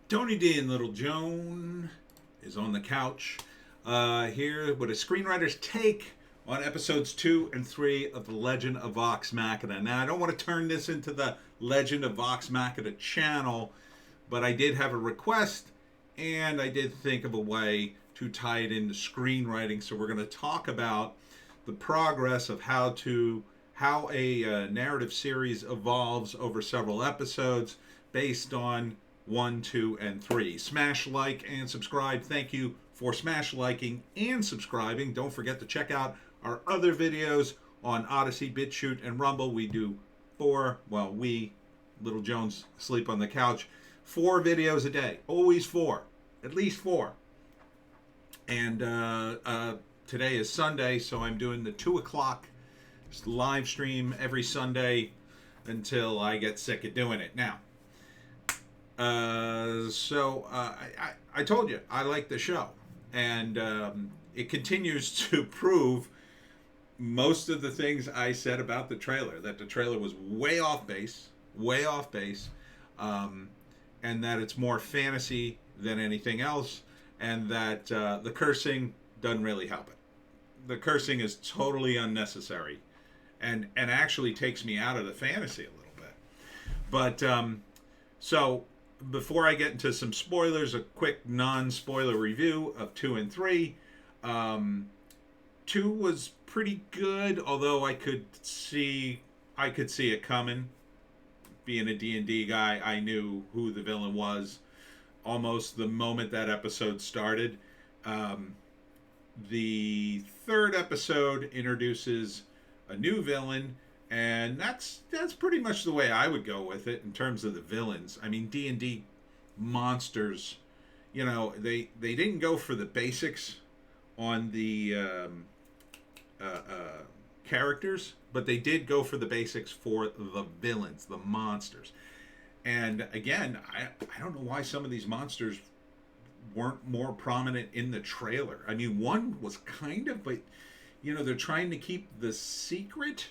Tony D and Little Joan is on the couch here with a screenwriter's take on episodes 2 and 3 of the Legend of Vox Machina. Now, I don't want to turn this into the Legend of Vox Machina channel, but I did have a request and I did think of a way to tie it into screenwriting. So we're going to talk about the progress of how a narrative series evolves over several episodes based on 1, 2, and 3. Smash like and subscribe. Thank you for smash liking and subscribing. Don't forget to check out our other videos on Odysee, Bitchute, and Rumble. We do Little Jones, sleep on the couch, 4 videos a day. Always 4. At least 4. And today is Sunday, so I'm doing the 2 o'clock live stream every Sunday until I get sick of doing it. Now, I told you I like the show, and it continues to prove most of the things I said about the trailer. That the trailer was way off base, and that it's more fantasy than anything else, and that the cursing doesn't really help it. The cursing is totally unnecessary, and actually takes me out of the fantasy a little bit. But so. Before I get into some spoilers, a quick non-spoiler review of 2 and 3. 2 was pretty good, although I could see it coming. Being a D&D guy, I knew who the villain was almost the moment that episode started. The third episode introduces a new villain, and that's pretty much the way I would go with it in terms of the villains. I mean, D&D monsters, they didn't go for the basics on the characters, but they did go for the basics for the villains, the monsters. And again, I don't know why some of these monsters weren't more prominent in the trailer. I mean, one was kind of, but they're trying to keep the secret.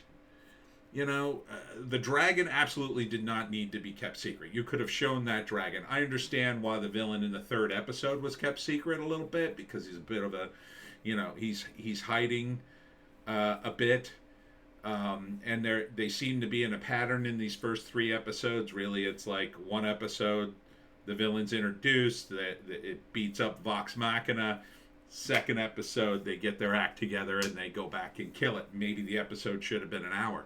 The dragon absolutely did not need to be kept secret. You could have shown that dragon. I understand why the villain in the third episode was kept secret a little bit, because he's a bit of a, he's hiding a bit. And they seem to be in a pattern in these first 3 episodes. Really, it's like one episode, the villain's introduced, that it beats up Vox Machina. Second episode, they get their act together and they go back and kill it. Maybe the episode should have been an hour.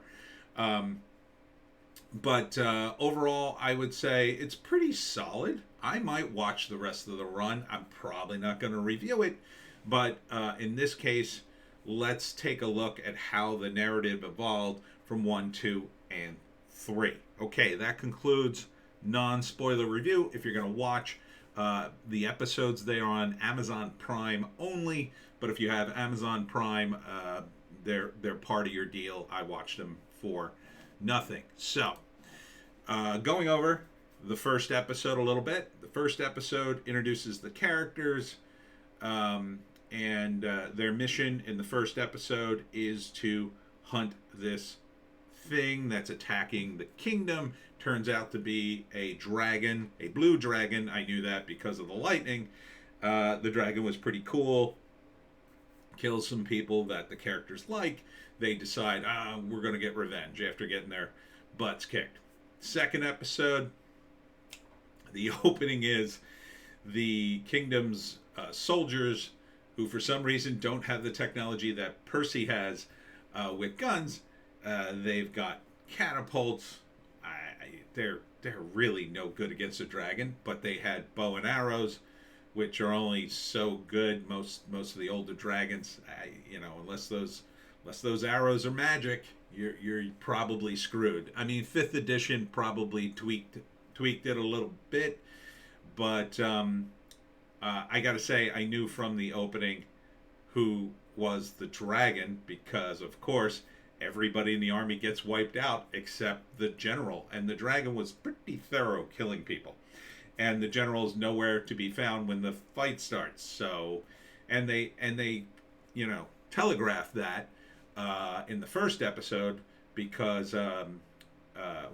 But overall, I would say it's pretty solid. I might watch the rest of the run. I'm probably not going to review it. But in this case, let's take a look at how the narrative evolved from 1, 2, and 3. Okay, that concludes non-spoiler review. If you're going to watch the episodes, they are on Amazon Prime only. But if you have Amazon Prime, they're part of your deal. I watched them for nothing. So, going over the first episode a little bit. The first episode introduces the characters, and their mission in the first episode is to hunt this thing that's attacking the kingdom. Turns out to be a dragon, a blue dragon. I knew that because of the lightning. The dragon was pretty cool. Kills some people that the characters like. They decide, we're going to get revenge after getting their butts kicked. Second episode, the opening is the kingdom's soldiers, who for some reason don't have the technology that Percy has with guns. They've got catapults. They're really no good against a dragon, but they had bow and arrows, which are only so good. Most of the older dragons, unless those arrows are magic, you're probably screwed. I mean, 5th edition probably tweaked it a little bit, but I got to say, I knew from the opening who was the dragon, because of course everybody in the army gets wiped out except the general, and the dragon was pretty thorough killing people, and the general is nowhere to be found when the fight starts. So, and they telegraphed that in the first episode, because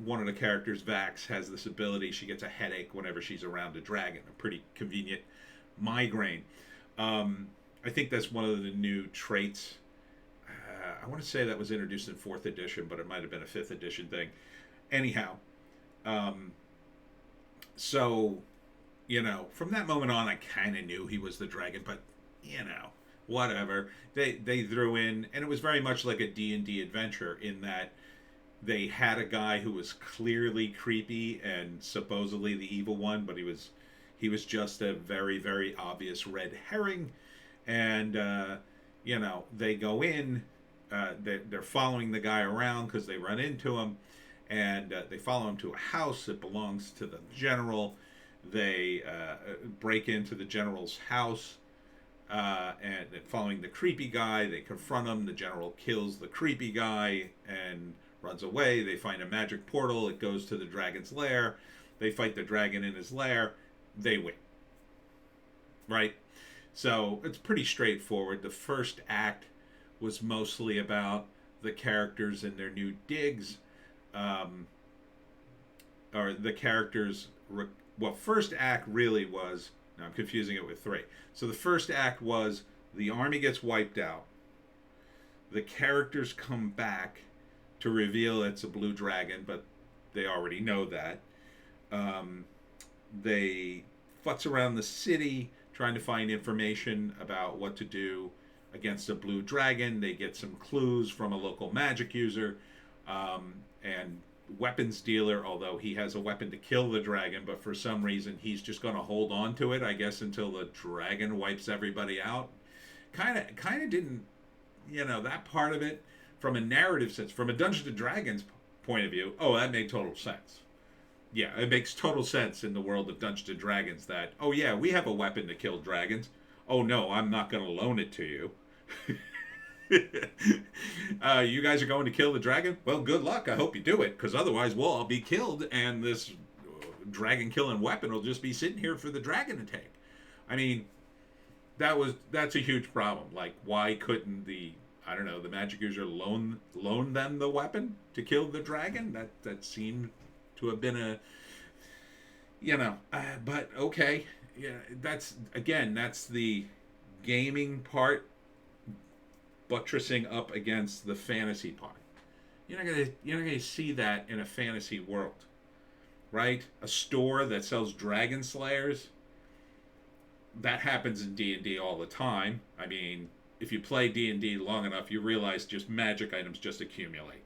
one of the characters, Vax, has this ability. She gets a headache whenever she's around a dragon, a pretty convenient migraine. I think that's one of the new traits. I want to say that was introduced in 4th edition, but it might have been a 5th edition thing. Anyhow, um, so, from that moment on, I kind of knew he was the dragon, but, whatever. They threw in, and it was very much like a D&D adventure in that they had a guy who was clearly creepy and supposedly the evil one, but he was just a very, very obvious red herring. And they go in, they're following the guy around because they run into him, and they follow him to a house that belongs to the general. They break into the general's house, and following the creepy guy, they confront him. The general kills the creepy guy and runs away. They find a magic portal. It goes to the dragon's lair. They fight the dragon in his lair. They win. Right? So it's pretty straightforward. The first act was mostly about the characters and their new digs. Or the characters... first act really was... No, I'm confusing it with 3. So the first act was the army gets wiped out. The characters come back to reveal it's a blue dragon, but they already know that. They futz around the city trying to find information about what to do against a blue dragon. They get some clues from a local magic user and weapons dealer, although he has a weapon to kill the dragon, but for some reason he's just going to hold on to it, I guess, until the dragon wipes everybody out. Kind of didn't, that part of it, from a narrative sense, from a Dungeons and Dragons point of view, that made total sense. Yeah, it makes total sense in the world of Dungeons and Dragons that, we have a weapon to kill dragons. Oh no, I'm not going to loan it to you. You guys are going to kill the dragon? Well, good luck. I hope you do it, because otherwise we'll all be killed, and this dragon killing weapon will just be sitting here for the dragon to take. I mean, that's a huge problem. Like, why couldn't the magic user loan them the weapon to kill the dragon? That seemed to have been but okay. Yeah, that's the gaming part buttressing up against the fantasy part. You're not gonna see that in a fantasy world, right? A store that sells dragon slayers. That happens in D&D all the time. I mean, if you play D&D long enough, you realize just magic items just accumulate.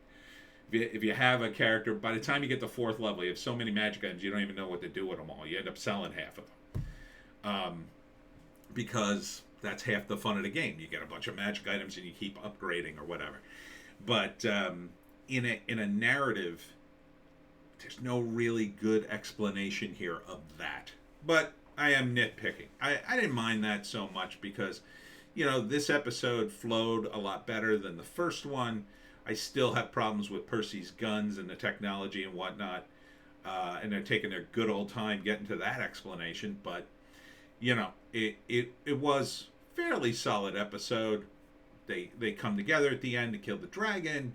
If you have a character, by the time you get to 4th level, you have so many magic items, you don't even know what to do with them all. You end up selling half of them. Because that's half the fun of the game. You get a bunch of magic items and you keep upgrading or whatever. But in a narrative, there's no really good explanation here of that. But I am nitpicking. I didn't mind that so much because, this episode flowed a lot better than the first one. I still have problems with Percy's guns and the technology and whatnot. And they're taking their good old time getting to that explanation. But, it was fairly solid episode. They come together at the end to kill the dragon.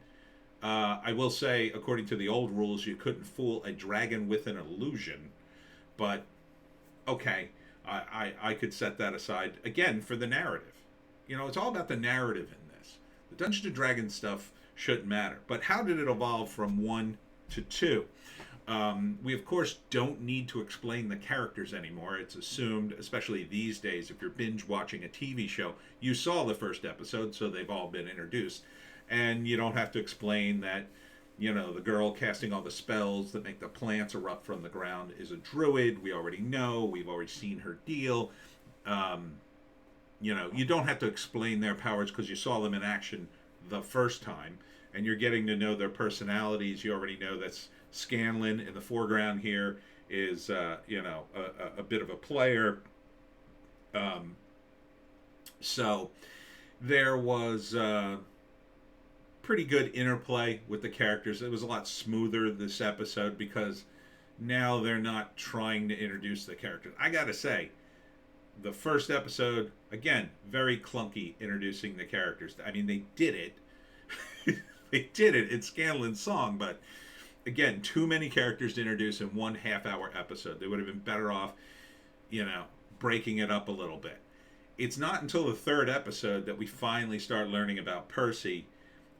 I will say, according to the old rules, you couldn't fool a dragon with an illusion. But, okay, I could set that aside, again, for the narrative. It's all about the narrative in this. The Dungeons and Dragons stuff shouldn't matter. But how did it evolve from 1 to 2? We, of course, don't need to explain the characters anymore. It's assumed, especially these days, if you're binge watching a TV show, you saw the first episode, so they've all been introduced. And you don't have to explain that, the girl casting all the spells that make the plants erupt from the ground is a druid. We already know. We've already seen her deal. You don't have to explain their powers because you saw them in action the first time. And you're getting to know their personalities. You already know that's Scanlan in the foreground here is, a bit of a player. So there was pretty good interplay with the characters. It was a lot smoother this episode because now they're not trying to introduce the characters. I gotta say, the first episode, again, very clunky introducing the characters. I mean, they did it. They did it. It's Scanlan's song, but again, too many characters to introduce in one half-hour episode. They would have been better off, breaking it up a little bit. It's not until the third episode that we finally start learning about Percy,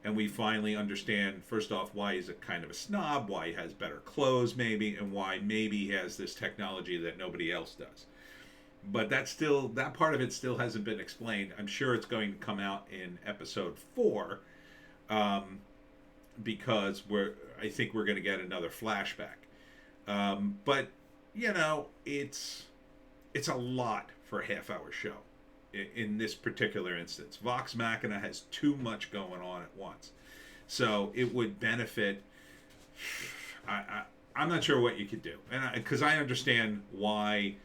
and we finally understand, first off, why he's a kind of a snob, why he has better clothes maybe, and why maybe he has this technology that nobody else does. But that part of it still hasn't been explained. I'm sure it's going to come out in episode 4, because I think we're going to get another flashback. But it's a lot for a half-hour show. In this particular instance, Vox Machina has too much going on at once, so it would benefit. I'm not sure what you could do, and because I understand why,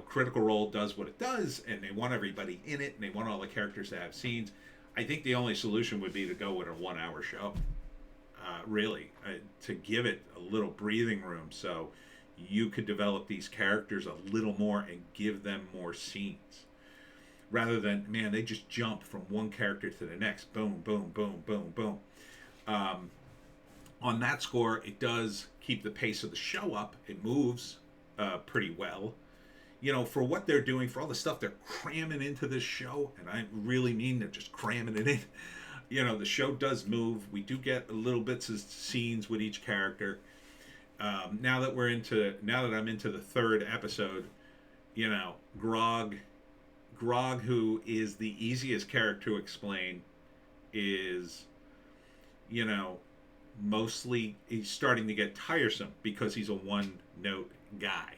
Critical Role does what it does, and they want everybody in it, and they want all the characters to have scenes. I think the only solution would be to go with a 1-hour show, really, to give it a little breathing room, so you could develop these characters a little more and give them more scenes. Rather than, man, they just jump from one character to the next. Boom, boom, boom, boom, boom. On that score, it does keep the pace of the show up. It moves pretty well. For what they're doing, for all the stuff they're cramming into this show, and I really mean they're just cramming it in. The show does move. We do get a little bits of scenes with each character. Now that I'm into the third episode, Grog, who is the easiest character to explain, is, mostly he's starting to get tiresome because he's a one-note guy.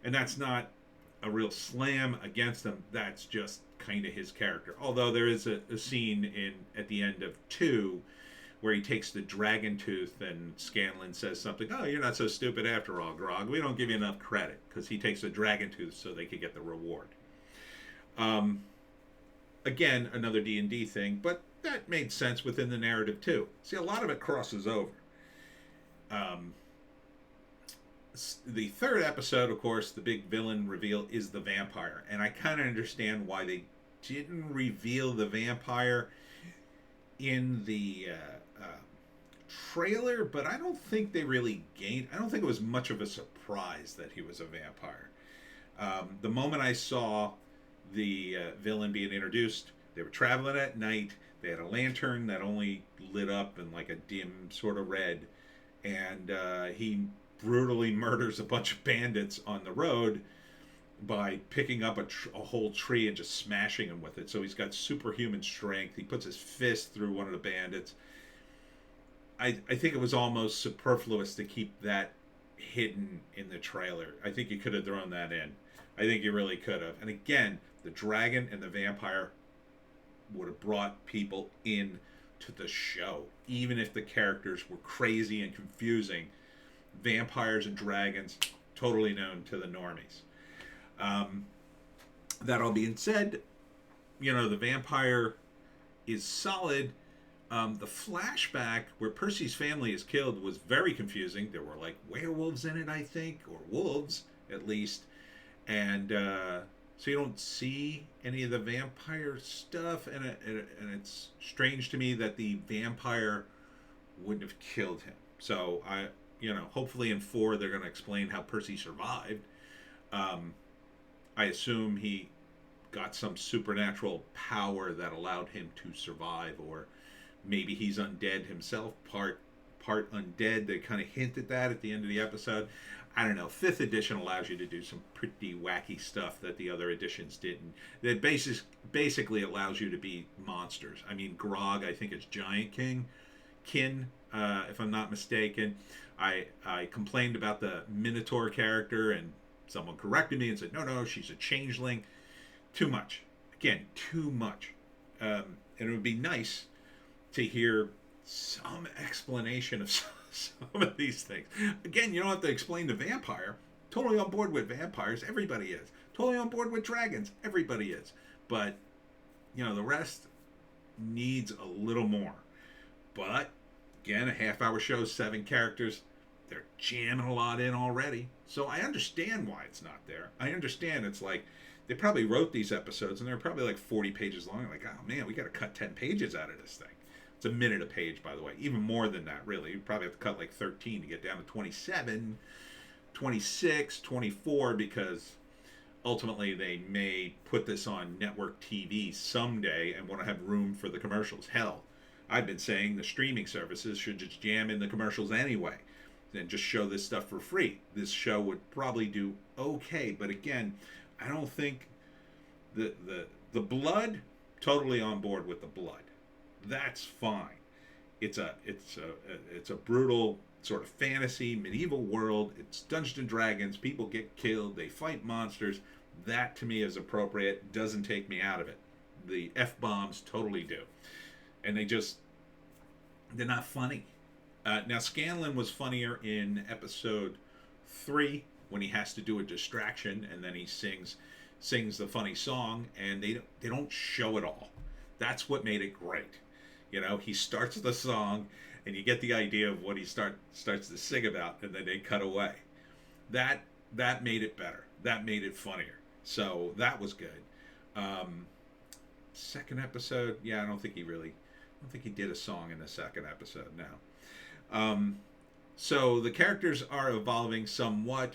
And that's not a real slam against him. That's just kind of his character. Although there is a scene at the end of 2 where he takes the dragon tooth and Scanlan says something, "Oh, you're not so stupid after all, Grog. We don't give you enough credit," because he takes the dragon tooth so they could get the reward. Again, another D&D thing, but that made sense within the narrative too. See, a lot of it crosses over. The third episode, of course, the big villain reveal is the vampire, and I kind of understand why they didn't reveal the vampire in the trailer, but I don't think they really I don't think it was much of a surprise that he was a vampire. The moment I saw the villain being introduced, they were traveling at night. They had a lantern that only lit up in like a dim sort of red, and he brutally murders a bunch of bandits on the road by picking up a whole tree and just smashing them with it. So he's got superhuman strength. He puts his fist through one of the bandits. I think it was almost superfluous to keep that hidden in the trailer. I think you could have thrown that in. I think you really could have. And again, the dragon and the vampire would have brought people in to the show. Even if the characters were crazy and confusing, vampires and dragons, totally known to the normies. That all being said, the vampire is solid. The flashback where Percy's family is killed was very confusing. There were like werewolves in it, I think, or wolves at least. And so you don't see any of the vampire stuff, and it's strange to me that the vampire wouldn't have killed him. So hopefully in 4 they're going to explain how Percy survived. I assume he got some supernatural power that allowed him to survive, or maybe he's undead himself, part undead. They kind of hint at that at the end of the episode. I don't know. 5th edition allows you to do some pretty wacky stuff that the other editions didn't. That basically allows you to be monsters. I mean, Grog, I think, is Giant Kin, if I'm not mistaken. I complained about the Minotaur character, and someone corrected me and said, no, she's a changeling. Too much. Again, too much. And it would be nice to hear some explanation of some of these things. Again, you don't have to explain the vampire. Totally on board with vampires. Everybody is. Totally on board with dragons. Everybody is. But, the rest needs a little more. But, again, a half-hour show, 7 characters. They're jamming a lot in already. So I understand why it's not there. I understand it's like, they probably wrote these episodes, and they're probably like 40 pages long. Like, oh, man, we got to cut 10 pages out of this thing. It's a minute a page, by the way. Even more than that, really. You probably have to cut like 13 to get down to 27, 26, 24, because ultimately they may put this on network TV someday and want to have room for the commercials. Hell, I've been saying the streaming services should just jam in the commercials anyway and just show this stuff for free. This show would probably do okay, but again, I don't think the blood, totally on board with the blood. That's fine. It's a brutal sort of fantasy medieval world. It's Dungeons and Dragons. People get killed. They fight monsters. That to me is appropriate. Doesn't take me out of it. The F-bombs totally do, and they're not funny. Now Scanlan was funnier in episode 3 when he has to do a distraction and then he sings the funny song, and they don't show it all. That's what made it great. You know, he starts the song and you get the idea of what he starts to sing about, and then they cut away. That made it better. That made it funnier. So that was good. Second episode, yeah, I don't think he did a song in the second episode now. So the characters are evolving somewhat.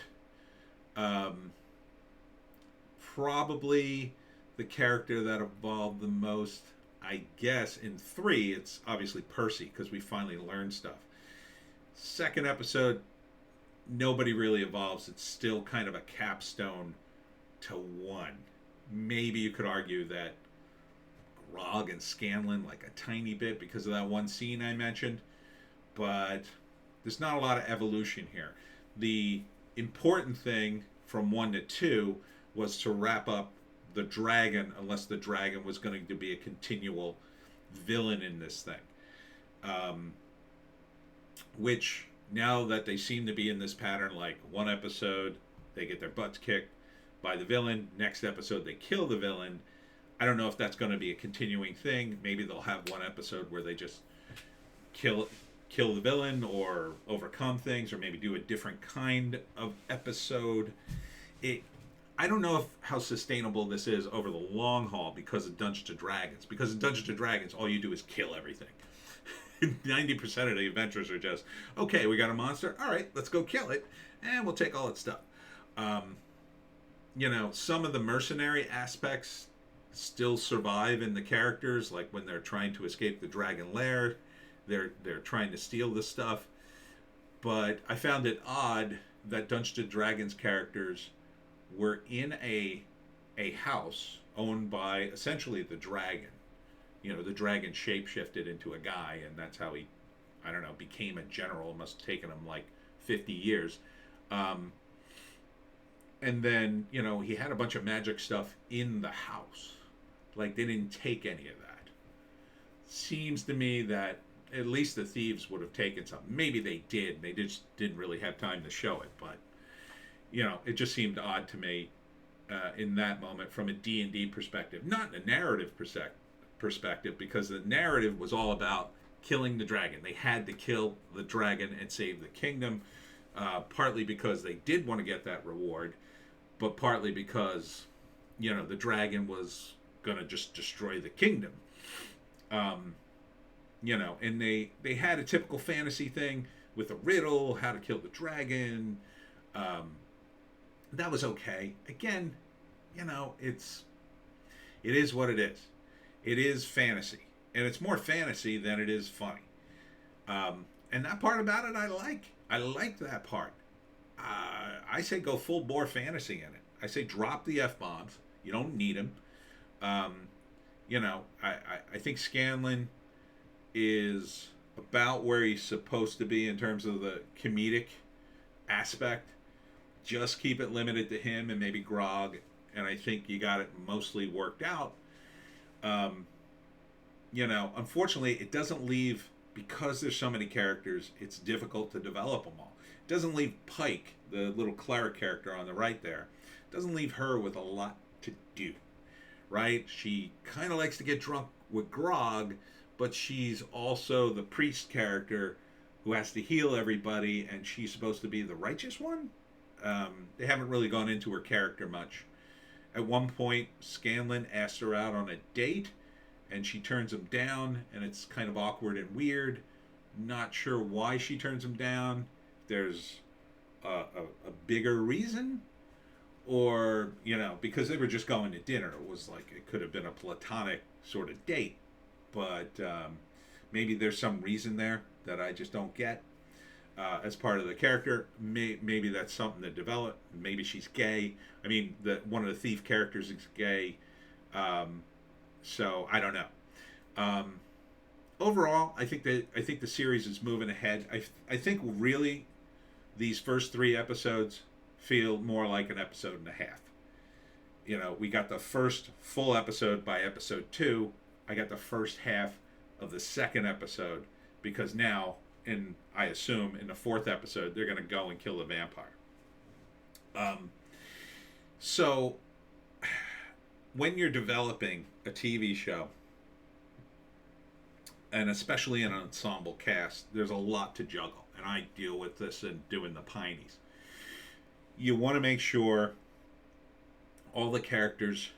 Probably the character that evolved the most, I guess, in 3, it's obviously Percy, because we finally learned stuff. Second episode, nobody really evolves. It's still kind of a capstone to 1. Maybe you could argue that Grog and Scanlan like a tiny bit because of that one scene I mentioned, but there's not a lot of evolution here. The important thing from 1 to 2 was to wrap up the dragon, unless the dragon was going to be a continual villain in this thing. Which, now that they seem to be in this pattern, like one episode, they get their butts kicked by the villain. Next episode, they kill the villain. I don't know if that's going to be a continuing thing. Maybe they'll have one episode where they just kill the villain or overcome things, or maybe do a different kind of episode. I don't know how sustainable this is over the long haul because of Dungeons and Dragons. Because in Dungeons and Dragons, all you do is kill everything. 90% of the adventures are just, okay, we got a monster. All right, let's go kill it, and we'll take all its stuff. Some of the mercenary aspects still survive in the characters, like when they're trying to escape the dragon lair, they're trying to steal the stuff. But I found it odd that Dungeons and Dragons characters were in a house owned by essentially the dragon. The dragon shapeshifted into a guy, and that's how he, became a general. It must have taken him like 50 years. And then, he had a bunch of magic stuff in the house. Like, they didn't take any of that. Seems to me that at least the thieves would have taken something. Maybe they did. They just didn't really have time to show it, but it just seemed odd to me in that moment from a D&D perspective, not in a narrative perspective, because the narrative was all about killing the dragon. They had to kill the dragon and save the kingdom, partly because they did want to get that reward, but partly because, the dragon was going to just destroy the kingdom. And they had a typical fantasy thing with a riddle, how to kill the dragon. That was okay. Again, it is what it is. It is fantasy, and it's more fantasy than it is funny. And that part about it, I like. I like that part. I say go full bore fantasy in it. I say drop the F-bombs. You don't need them. I think Scanlan is about where he's supposed to be in terms of the comedic aspect. Just keep it limited to him and maybe Grog, and I think you got it mostly worked out. Unfortunately, it doesn't leave, because there's so many characters, it's difficult to develop them all. It doesn't leave Pike, the little cleric character on the right there, it doesn't leave her with a lot to do, right? She kind of likes to get drunk with Grog, but she's also the priest character who has to heal everybody, and she's supposed to be the righteous one. They haven't really gone into her character much. At one point, Scanlan asked her out on a date, and she turns him down, and it's kind of awkward and weird. Not sure why she turns him down. There's a bigger reason, or because they were just going to dinner. It was like it could have been a platonic sort of date, but maybe there's some reason there that I just don't get. As part of the character, maybe that's something to develop. Maybe she's gay. I mean, one of the thief characters is gay. So I don't know. Overall, I think the series is moving ahead. I think really these first 3 episodes feel more like an episode and a half. We got the first full episode by episode 2. I got the first half of the second episode, because now, I assume in the 4th episode, they're going to go and kill the vampire. So when you're developing a TV show, and especially an ensemble cast, there's a lot to juggle. And I deal with this in doing the Pineys. You want to make sure all the characters,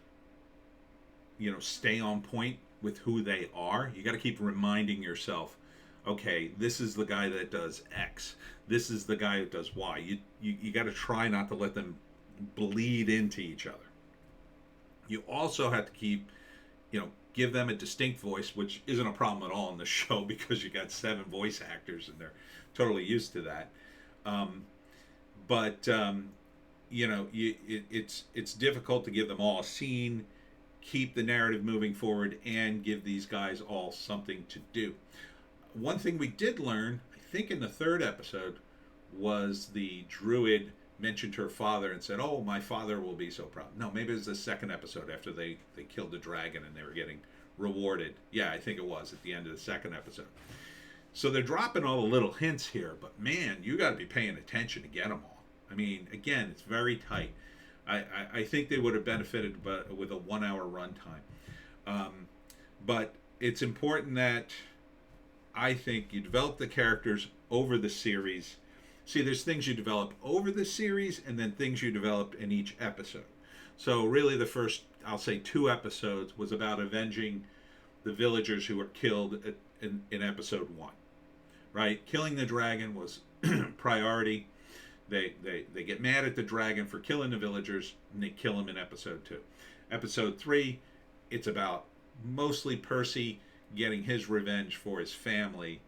stay on point with who they are. You got to keep reminding yourself, okay, this is the guy that does X. This is the guy that does Y. You got to try not to let them bleed into each other. You also have to keep, give them a distinct voice, which isn't a problem at all in the show because you got 7 voice actors and they're totally used to that. It's difficult to give them all a scene, keep the narrative moving forward, and give these guys all something to do. One thing we did learn, I think in the 3rd episode, was the druid mentioned her father and said, "Oh, my father will be so proud." No, maybe it was the 2nd episode after they killed the dragon and they were getting rewarded. Yeah, I think it was at the end of the 2nd episode. So they're dropping all the little hints here, but man, you got to be paying attention to get them all. I mean, again, it's very tight. I think they would have benefited with a 1-hour runtime. But it's important that I think you develop the characters over the series. See, there's things you develop over the series and then things you develop in each episode. So really the first, I'll say 2 episodes was about avenging the villagers who were killed in episode 1. Right? Killing the dragon was priority. They get mad at the dragon for killing the villagers, and they kill him in episode 2. Episode 3, it's about mostly Percy getting his revenge for his family,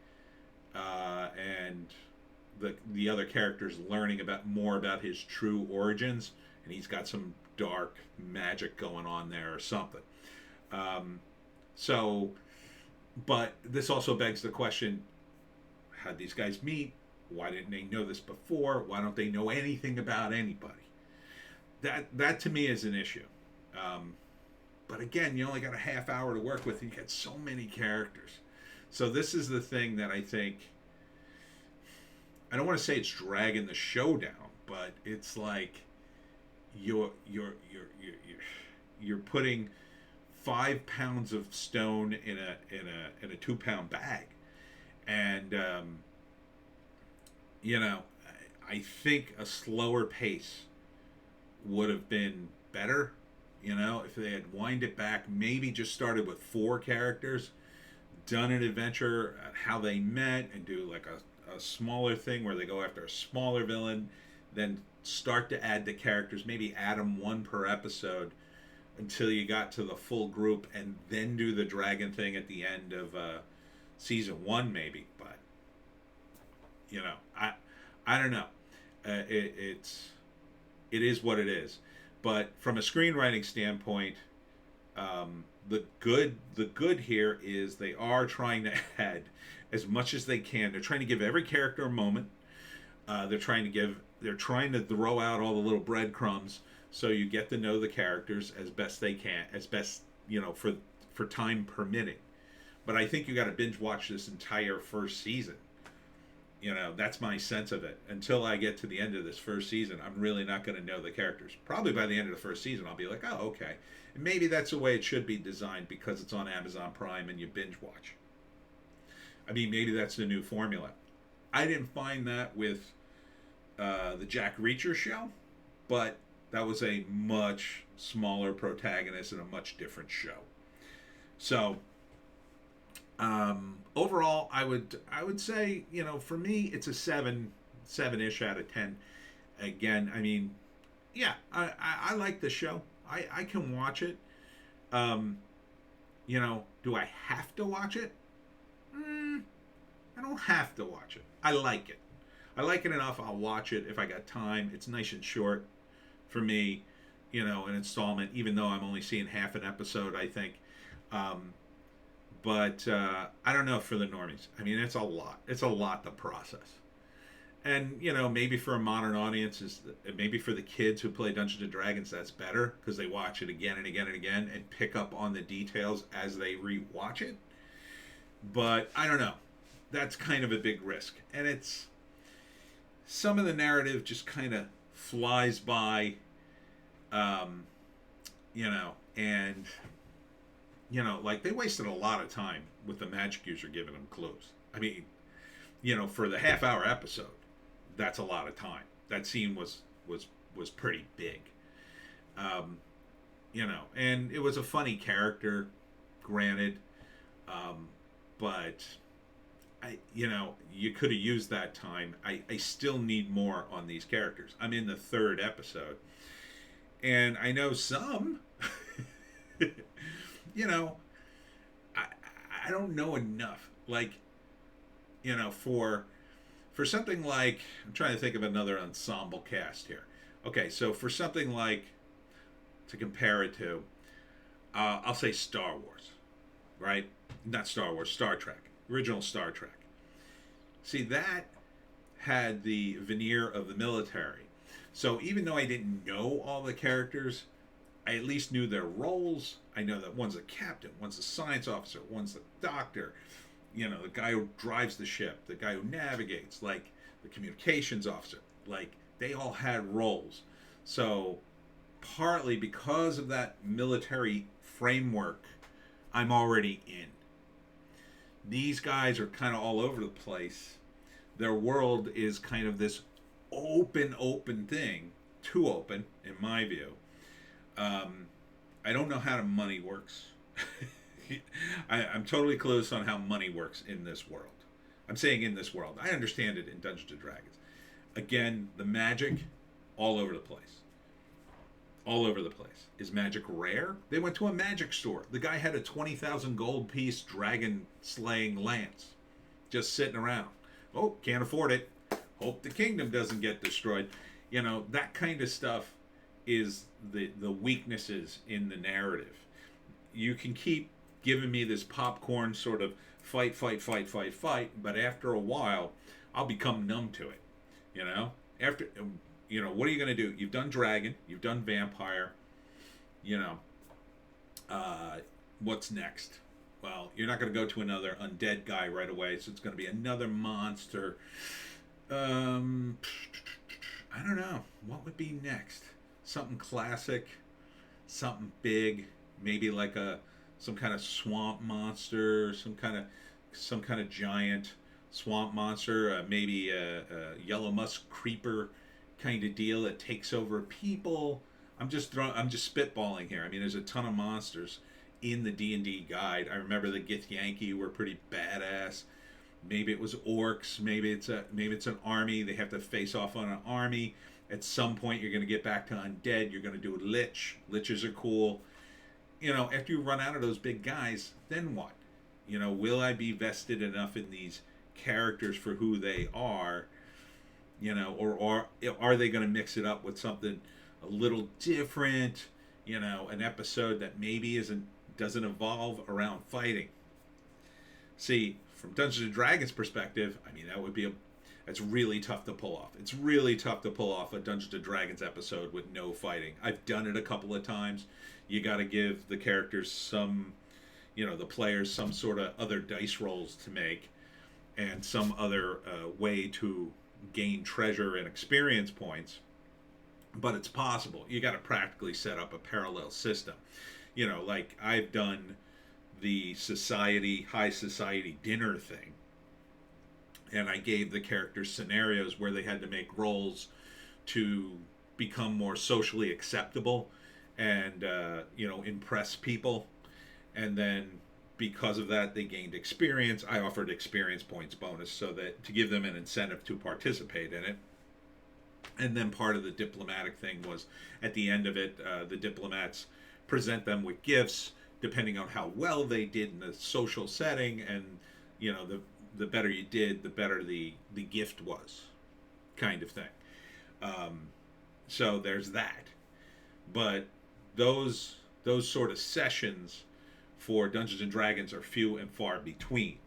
and the other characters learning more about his true origins, and he's got some dark magic going on there or something. But this also begs the question, how'd these guys meet? Why didn't they know this before? Why don't they know anything about anybody? That to me is an issue. But again, you only got a half hour to work with, and you got so many characters. So this is the thing that I think, I don't want to say it's dragging the show down, but it's like you're putting 5 pounds of stone in a 2-pound bag, and I think a slower pace would have been better. If they had wind it back, maybe just started with 4 characters, done an adventure at how they met, and do like a smaller thing where they go after a smaller villain, then start to add the characters, maybe add them 1 per episode until you got to the full group, and then do the dragon thing at the end of season 1 maybe. But I don't know. It is what it is. But from a screenwriting standpoint, the good here is they are trying to add as much as they can. They're trying to give every character a moment. They're trying to throw out all the little breadcrumbs so you get to know the characters as best they can, for time permitting. But I think you got to binge watch this entire first season. That's my sense of it. Until I get to the end of this first season, I'm really not going to know the characters. Probably by the end of the first season, I'll be like, oh, okay. And maybe that's the way it should be designed because it's on Amazon Prime and you binge watch. I mean, maybe that's the new formula. I didn't find that with the Jack Reacher show, but that was a much smaller protagonist and a much different show. So Overall, I would say, for me it's a 7-ish out of 10. Again, I mean, yeah, I like the show. I can watch it. Um, do I have to watch it? I don't have to watch it. I like it. I like it enough. I'll watch it if I got time. It's nice and short for me, an installment, even though I'm only seeing half an episode, I think. Um, but I don't know for the normies. I mean, it's a lot. It's a lot to process. And maybe for a modern audience, maybe for the kids who play Dungeons and Dragons, that's better because they watch it again and again and again and pick up on the details as they rewatch it. But I don't know. That's kind of a big risk, and it's some of the narrative just kind of flies by, um, and like they wasted a lot of time with the magic user giving them clues. I mean, for the half-hour episode, that's a lot of time. That scene was pretty big, and it was a funny character, granted, but you could have used that time. I still need more on these characters. I'm in the third episode, and I know some, you know, I, I don't know enough. Like, for something like, I'm trying to think of another ensemble cast here. Okay, so for something like, to compare it to, I'll say Star Wars, right? Not Star Wars, Star Trek, original Star Trek. See, that had the veneer of the military. So even though I didn't know all the characters, I at least knew their roles. I know that one's a captain, one's a science officer, one's the doctor, the guy who drives the ship, the guy who navigates, like the communications officer. Like, they all had roles. So partly because of that military framework, I'm already in. These guys are kind of all over the place. Their world is kind of this open thing. Too open, in my view. I don't know how the money works. I'm totally clueless on how money works in this world. I'm saying in this world. I understand it in Dungeons and Dragons. Again, the magic, all over the place. All over the place. Is magic rare? They went to a magic store. The guy had a 20,000 gold piece dragon slaying lance just sitting around. Oh, can't afford it. Hope the kingdom doesn't get destroyed. That kind of stuff is the weaknesses in the narrative. You can keep giving me this popcorn sort of fight, but after a while, I'll become numb to it. After, what are you going to do? You've done dragon, you've done vampire, what's next? Well, you're not going to go to another undead guy right away, so it's going to be another monster. I don't know. What would be next? Something classic, something big, maybe like some kind of swamp monster, some kind of giant swamp monster, maybe a yellow musk creeper kind of deal that takes over people. I'm just spitballing here. I mean, there's a ton of monsters in the D&D guide. I remember the Githyanki were pretty badass. Maybe it was orcs. Maybe it's an army. They have to face off on an army. At some point, you're going to get back to undead. You're going to do a lich. Liches are cool. After you run out of those big guys, then what? Will I be vested enough in these characters for who they are? Or are they going to mix it up with something a little different? An episode that maybe doesn't evolve around fighting. See, from Dungeons and Dragons perspective, I mean, that's really tough to pull off. It's really tough to pull off a Dungeons and Dragons episode with no fighting. I've done it a couple of times. You got to give the characters the players some sort of other dice rolls to make and some other way to gain treasure and experience points. But it's possible. You got to practically set up a parallel system. Like I've done the high society dinner thing, and I gave the characters scenarios where they had to make rolls to become more socially acceptable and impress people. And then because of that, they gained experience. I offered experience points bonus so that to give them an incentive to participate in it. And then part of the diplomatic thing was at the end of it, the diplomats present them with gifts depending on how well they did in the social setting, and the better you did, the better the gift was, kind of thing. So there's that. But those sort of sessions for Dungeons and Dragons are few and far between.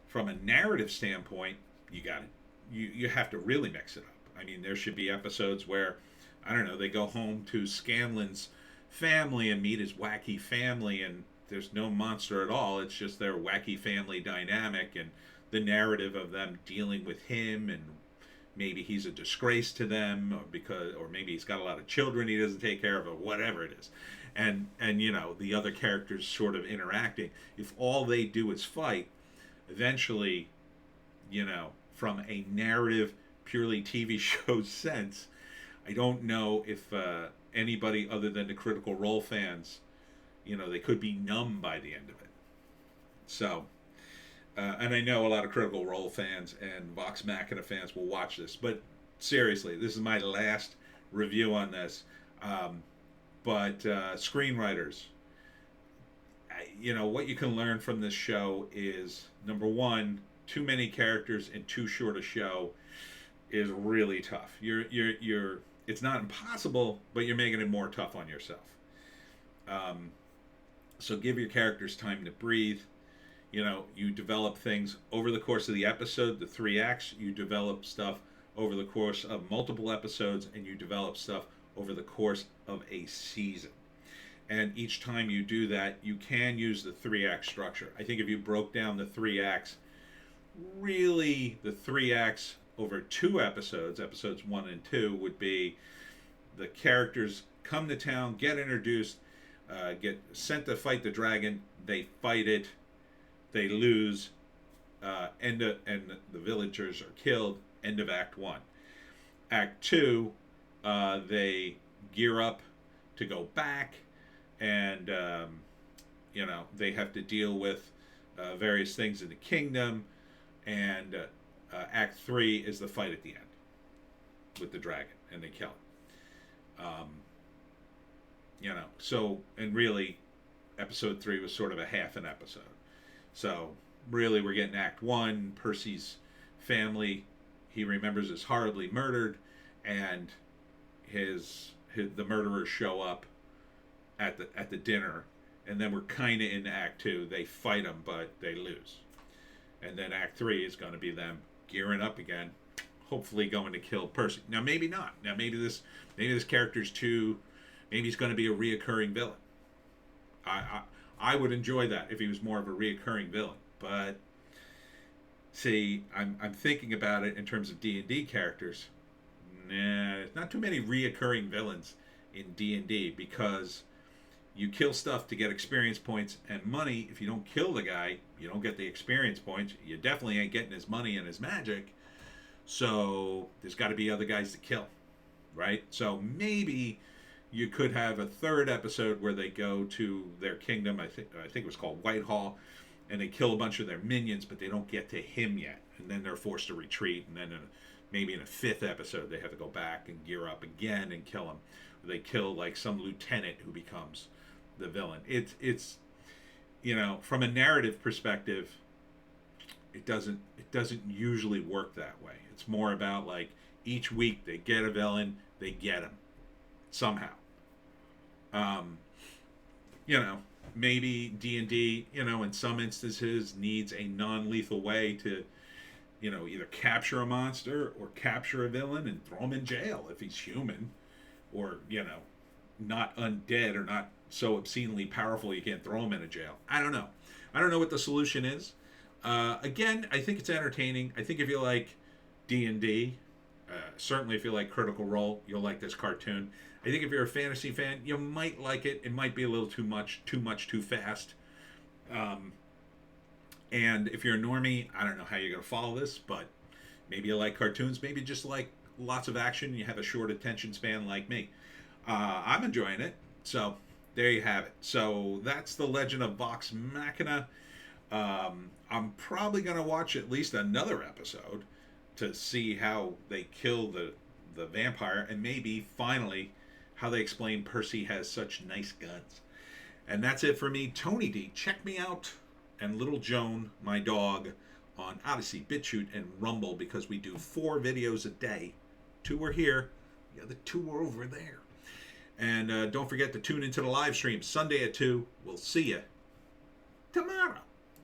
From a narrative standpoint, you have to really mix it up. I mean, there should be episodes where, I don't know, they go home to Scanlan's family and meet his wacky family, and there's no monster at all. It's just their wacky family dynamic and the narrative of them dealing with him, and maybe he's a disgrace to them, or maybe he's got a lot of children he doesn't take care of, or whatever it is. And the other characters sort of interacting. If all they do is fight, eventually, from a narrative, purely TV show sense, I don't know if anybody other than the Critical Role fans, they could be numb by the end of it. So, and I know a lot of Critical Role fans and Vox Machina fans will watch this, but seriously, this is my last review on this. But screenwriters, what you can learn from this show is, number one, too many characters in too short a show is really tough. It's not impossible, but you're making it more tough on yourself. So give your characters time to breathe. You develop things over the course of the episode, the 3 acts. You develop stuff over the course of multiple episodes, and you develop stuff over the course of a season. And each time you do that, you can use the 3-act structure. I think if you broke down the 3 acts, really the 3 acts over 2 episodes, episodes 1 and 2, would be the characters come to town, get introduced, get sent to fight the dragon, they fight it, they lose, and the villagers are killed, end of Act 1. Act 2, they gear up to go back, and they have to deal with various things in the kingdom, and Act 3 is the fight at the end with the dragon, and they kill it. So, and really, episode 3 was sort of a half an episode. So, really, we're getting Act 1, Percy's family, he remembers is horribly murdered, and the murderers show up at the dinner, and then we're kind of in Act 2. They fight them, but they lose. And then Act 3 is going to be them gearing up again, hopefully going to kill Percy. Now, maybe not. Now, maybe this character's maybe he's going to be a reoccurring villain. I would enjoy that if he was more of a reoccurring villain. But see, I'm thinking about it in terms of D&D characters. Nah, not too many reoccurring villains in D&D, because you kill stuff to get experience points and money. If you don't kill the guy, you don't get the experience points. You definitely ain't getting his money and his magic. So there's got to be other guys to kill, right? So maybe you could have a 3rd episode where they go to their kingdom. I think it was called Whitehall, and they kill a bunch of their minions, but they don't get to him yet, and then they're forced to retreat. And then maybe in a 5th episode, they have to go back and gear up again and kill him. They kill like some lieutenant who becomes the villain. It's from a narrative perspective, it doesn't usually work that way. It's more about like each week they get a villain, they get him somehow. Maybe D&D, in some instances needs a non-lethal way to, either capture a monster or capture a villain and throw him in jail if he's human, or, not undead or not so obscenely powerful you can't throw him in a jail. I don't know what the solution is. Again, I think it's entertaining. I think if you like D&D, certainly if you like Critical Role, you'll like this cartoon. I think if you're a fantasy fan, you might like it. It might be a little too much, too fast. And if you're a normie, I don't know how you're going to follow this, but maybe you like cartoons. Maybe just like lots of action. You have a short attention span like me. I'm enjoying it. So there you have it. So that's the Legend of Vox Machina. I'm probably going to watch at least another episode to see how they kill the vampire, and maybe finally how they explain Percy has such nice guns. And that's it for me, Tony D. Check me out and Little Joan, my dog, on Odysee, Bitchute, and Rumble, because we do 4 videos a day. 2 are here, the other 2 are over there. And don't forget to tune into the live stream Sunday at 2. We'll see you tomorrow.